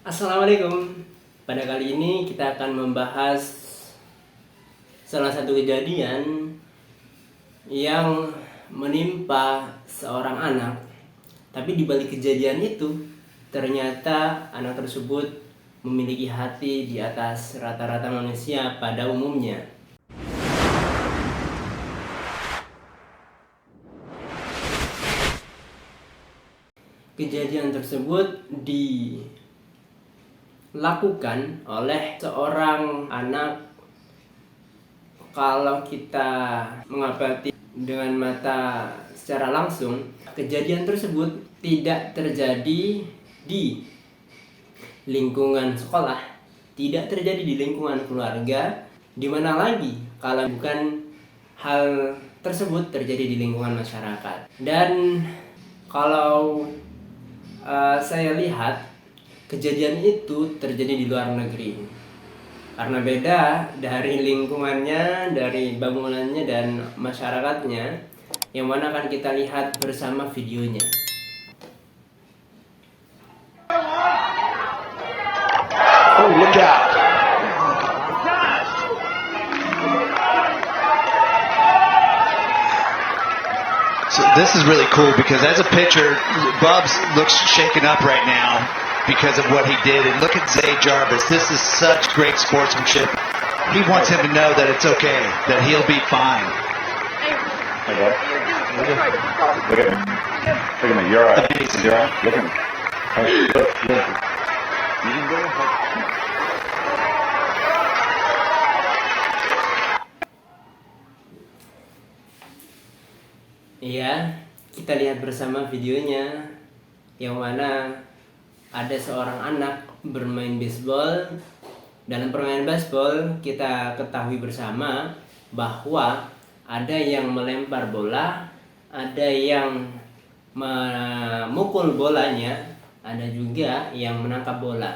Assalamualaikum. Pada kali ini kita akan membahas salah satu kejadian yang menimpa seorang anak. Tapi di balik kejadian itu, ternyata anak tersebut memiliki hati di atas rata-rata manusia pada umumnya. Kejadian tersebut dilakukan oleh seorang anak. Kalau kita mengamati dengan mata secara langsung, kejadian tersebut tidak terjadi di lingkungan sekolah, tidak terjadi di lingkungan keluarga, di mana lagi kalau bukan hal tersebut terjadi di lingkungan masyarakat. Dan kalau saya lihat kejadian itu terjadi di luar negeri, karena beda dari lingkungannya, dari bangunannya dan masyarakatnya, yang mana akan kita lihat bersama videonya. Oh, look out. So this is really cool because as a pitcher, Bubs looks shaken up right now because of what he did. And look at Zay Jarvis. This is such great sportsmanship. He wants him to know that it's okay, that he'll be fine. Hey, bud. Look at me. Look at me. You're all right. Amazing. You're all right. Look at me. Hey, look. You can go. Iya, kita lihat bersama videonya, yang mana ada seorang anak bermain baseball. Dalam permainan baseball, kita ketahui bersama bahwa ada yang melempar bola, ada yang memukul bolanya, ada juga yang menangkap bola.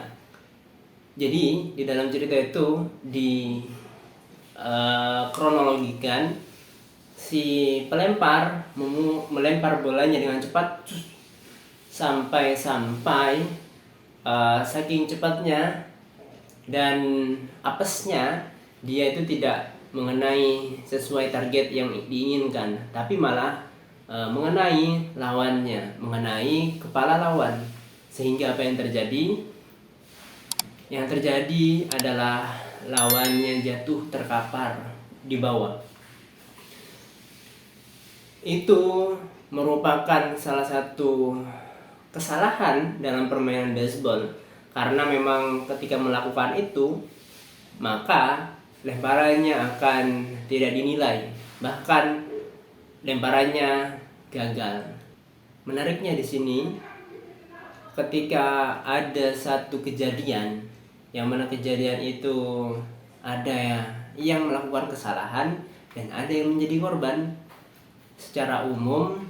Jadi di dalam cerita itu kronologikan, si pelempar melempar bolanya dengan cepat sampai saking cepatnya dan apesnya, dia itu tidak mengenai sesuai target yang diinginkan, tapi malah mengenai lawannya, mengenai kepala lawan. Sehingga apa yang terjadi? Yang terjadi adalah lawannya jatuh terkapar di bawah. Itu merupakan salah satu kesalahan dalam permainan baseball, karena memang ketika melakukan itu maka lemparannya akan tidak dinilai, bahkan lemparannya gagal. Menariknya di sini, ketika ada satu kejadian yang mana kejadian itu ada yang melakukan kesalahan dan ada yang menjadi korban. Secara umum,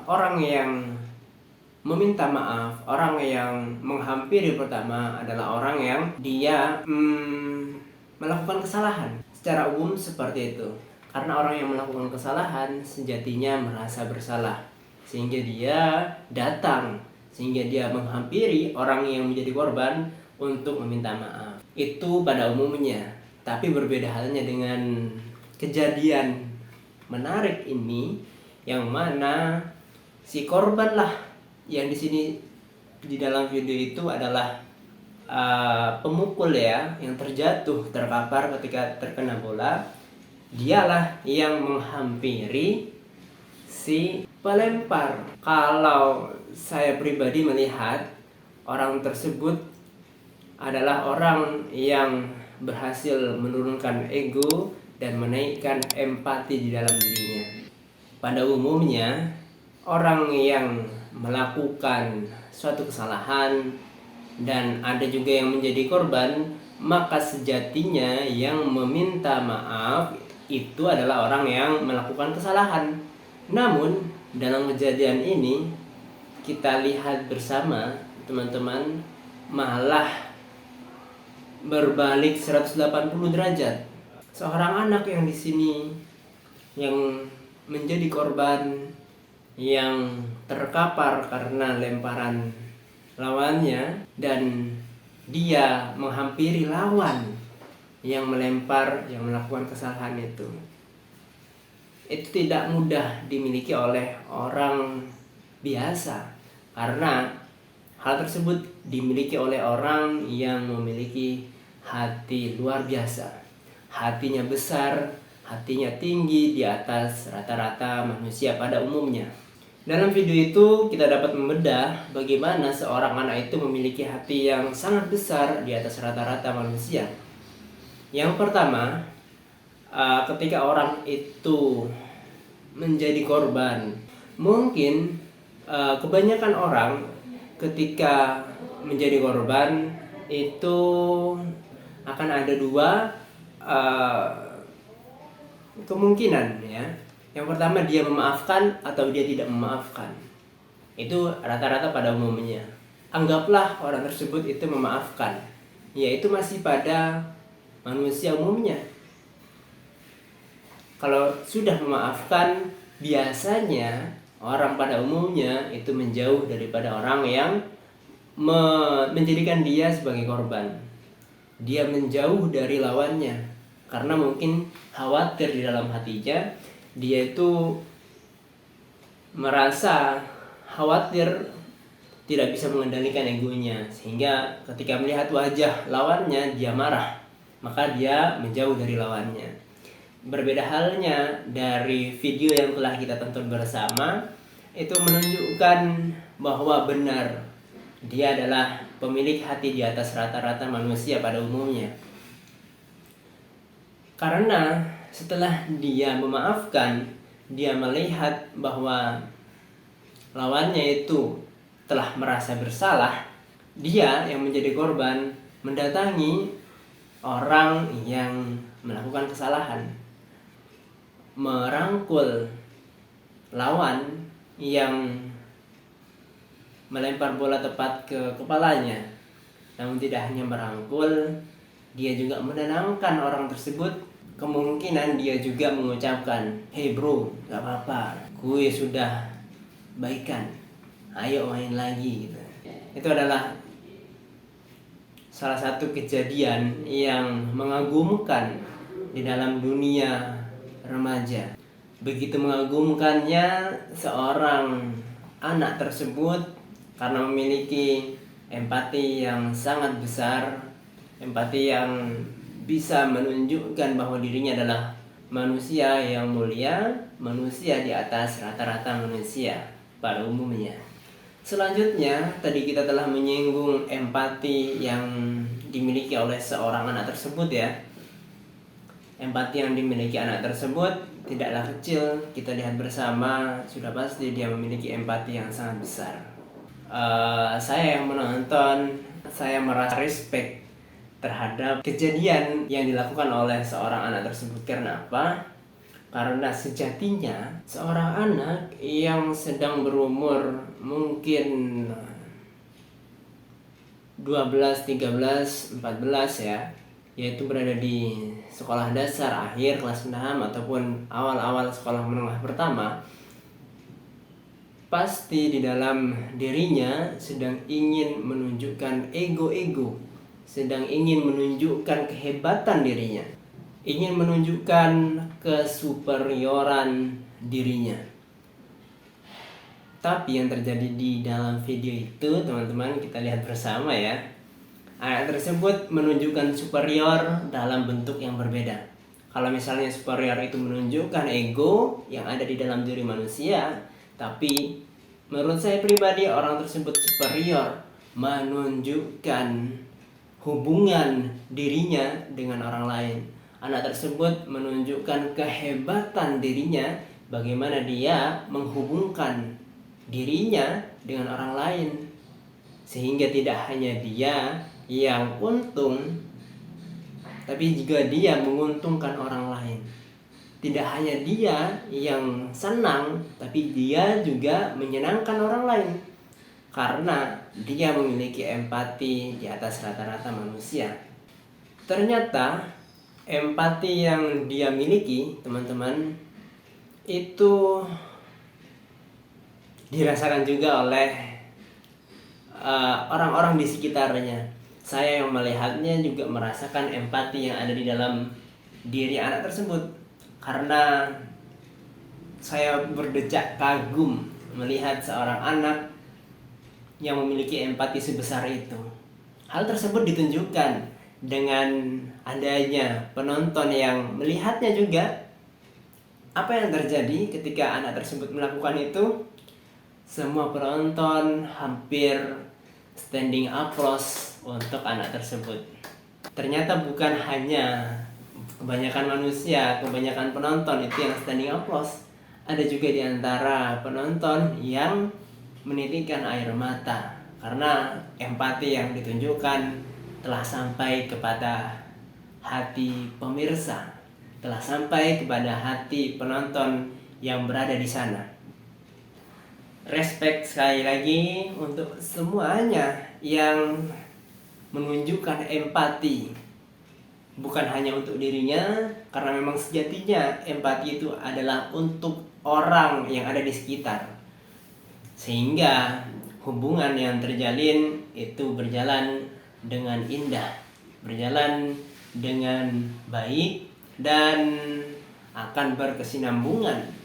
orang yang meminta maaf, orang yang menghampiri pertama adalah orang yang dia melakukan kesalahan. Secara umum seperti itu, karena orang yang melakukan kesalahan sejatinya merasa bersalah, sehingga dia datang, sehingga dia menghampiri orang yang menjadi korban untuk meminta maaf. Itu pada umumnya. Tapi berbeda halnya dengan kejadian menarik ini, yang mana si korban lah yang di sini di dalam video itu adalah pemukul ya, yang terjatuh terkapar ketika terkena bola. Dialah yang menghampiri si pelempar. Kalau saya pribadi melihat orang tersebut adalah orang yang berhasil menurunkan ego dan menaikkan empati di dalam dirinya. Pada umumnya, orang yang melakukan suatu kesalahan dan ada juga yang menjadi korban, maka sejatinya yang meminta maaf itu adalah orang yang melakukan kesalahan. Namun dalam kejadian ini kita lihat bersama teman-teman, malah berbalik 180 derajat. Seorang anak yang di sini yang menjadi korban, yang terkapar karena lemparan lawannya dan dia menghampiri lawan yang melempar, yang melakukan kesalahan itu tidak mudah dimiliki oleh orang biasa, karena hal tersebut dimiliki oleh orang yang memiliki hati luar biasa. Hatinya besar, hatinya tinggi di atas rata-rata manusia pada umumnya. Dalam video itu kita dapat membedah bagaimana seorang anak itu memiliki hati yang sangat besar di atas rata-rata manusia. Yang pertama, ketika orang itu menjadi korban, mungkin kebanyakan orang ketika menjadi korban itu akan ada dua kemungkinan ya. Yang pertama, dia memaafkan atau dia tidak memaafkan. Itu rata-rata pada umumnya. Anggaplah orang tersebut itu memaafkan, yaitu masih pada manusia umumnya. Kalau sudah memaafkan, biasanya orang pada umumnya itu menjauh daripada orang yang menjadikan dia sebagai korban. Dia menjauh dari lawannya karena mungkin khawatir di dalam hatinya. Dia itu merasa khawatir tidak bisa mengendalikan egonya, sehingga ketika melihat wajah lawannya dia marah, maka dia menjauh dari lawannya. Berbeda halnya dari video yang telah kita tonton bersama, itu menunjukkan bahwa benar dia adalah pemilik hati di atas rata-rata manusia pada umumnya. Karena setelah dia memaafkan, dia melihat bahwa lawannya itu telah merasa bersalah, dia yang menjadi korban mendatangi orang yang melakukan kesalahan, merangkul lawan yang melempar bola tepat ke kepalanya. Namun tidak hanya merangkul, dia juga menenangkan orang tersebut. Kemungkinan dia juga mengucapkan, "Hey bro, gak apa-apa, gue sudah baikan, ayo main lagi," gitu. Itu adalah salah satu kejadian yang mengagumkan di dalam dunia remaja. Begitu mengagumkannya seorang anak tersebut karena memiliki empati yang sangat besar, empati yang bisa menunjukkan bahwa dirinya adalah manusia yang mulia, manusia di atas rata-rata manusia pada umumnya. Selanjutnya, tadi kita telah menyinggung empati yang dimiliki oleh seorang anak tersebut ya. Empati yang dimiliki anak tersebut tidaklah kecil. Kita lihat bersama, sudah pasti dia memiliki empati yang sangat besar. Saya yang menonton, saya merasa respect terhadap kejadian yang dilakukan oleh seorang anak tersebut. Karena apa? Karena sejatinya seorang anak yang sedang berumur mungkin 12, 13, 14 ya, yaitu berada di sekolah dasar akhir kelas 6 ataupun awal-awal sekolah menengah pertama, pasti di dalam dirinya sedang ingin menunjukkan ego-ego, sedang ingin menunjukkan kehebatan dirinya, ingin menunjukkan kesuperioran dirinya. Tapi yang terjadi di dalam video itu, teman-teman, kita lihat bersama ya. Anak tersebut menunjukkan superior dalam bentuk yang berbeda. Kalau misalnya superior itu menunjukkan ego yang ada di dalam diri manusia, tapi menurut saya pribadi orang tersebut superior menunjukkan hubungan dirinya dengan orang lain. Anak tersebut menunjukkan kehebatan dirinya, bagaimana dia menghubungkan dirinya dengan orang lain, sehingga tidak hanya dia yang untung, tapi juga dia menguntungkan orang lain. Tidak hanya dia yang senang, tapi dia juga menyenangkan orang lain, karena dia memiliki empati di atas rata-rata manusia. Ternyata empati yang dia miliki, teman-teman, itu dirasakan juga oleh orang-orang di sekitarnya. Saya yang melihatnya juga merasakan empati yang ada di dalam diri anak tersebut, karena saya berdecak kagum melihat seorang anak yang memiliki empati sebesar itu. Hal tersebut ditunjukkan dengan adanya penonton yang melihatnya juga. Apa yang terjadi ketika anak tersebut melakukan itu? Semua penonton hampir standing applause untuk anak tersebut. Ternyata bukan hanya kebanyakan manusia, kebanyakan penonton itu yang standing applause. Ada juga di antara penonton yang menitikkan air mata karena empati yang ditunjukkan telah sampai kepada hati pemirsa, telah sampai kepada hati penonton yang berada di sana. Respect sekali lagi untuk semuanya yang menunjukkan empati, bukan hanya untuk dirinya, karena memang sejatinya empati itu adalah untuk orang yang ada di sekitar, sehingga hubungan yang terjalin itu berjalan dengan indah, berjalan dengan baik, dan akan berkesinambungan.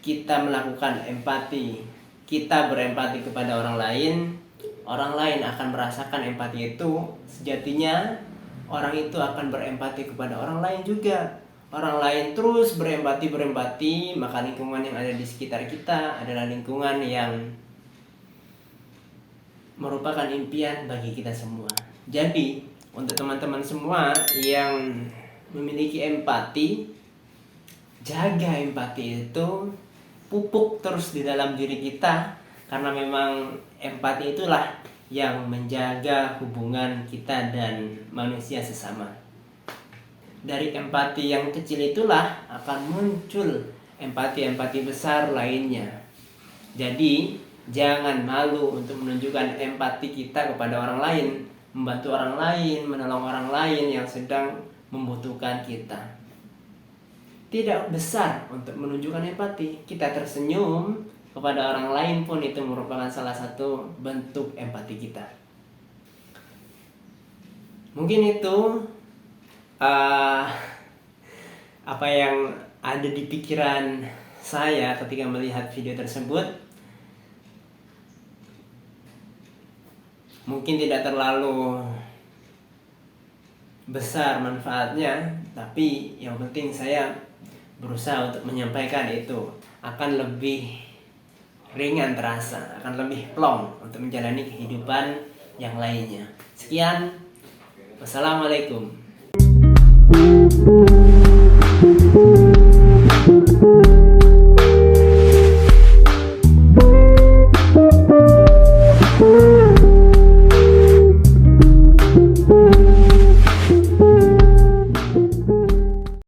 Kita melakukan empati, kita berempati kepada orang lain akan merasakan empati itu. Sejatinya orang itu akan berempati kepada orang lain juga. Orang lain terus berempati, maka lingkungan yang ada di sekitar kita adalah lingkungan yang merupakan impian bagi kita semua. Jadi, untuk teman-teman semua yang memiliki empati, jaga empati itu, pupuk terus di dalam diri kita, karena memang empati itulah yang menjaga hubungan kita dan manusia sesama. Dari empati yang kecil itulah akan muncul empati-empati besar lainnya. Jadi, jangan malu untuk menunjukkan empati kita kepada orang lain, membantu orang lain, menolong orang lain yang sedang membutuhkan kita. Tidak besar untuk menunjukkan empati. Kita tersenyum kepada orang lain pun itu merupakan salah satu bentuk empati kita. Mungkin itu apa yang ada di pikiran saya ketika melihat video tersebut. Mungkin tidak terlalu besar manfaatnya, tapi yang penting saya berusaha untuk menyampaikan itu akan lebih ringan terasa, akan lebih plong untuk menjalani kehidupan yang lainnya. Sekian, wassalamualaikum.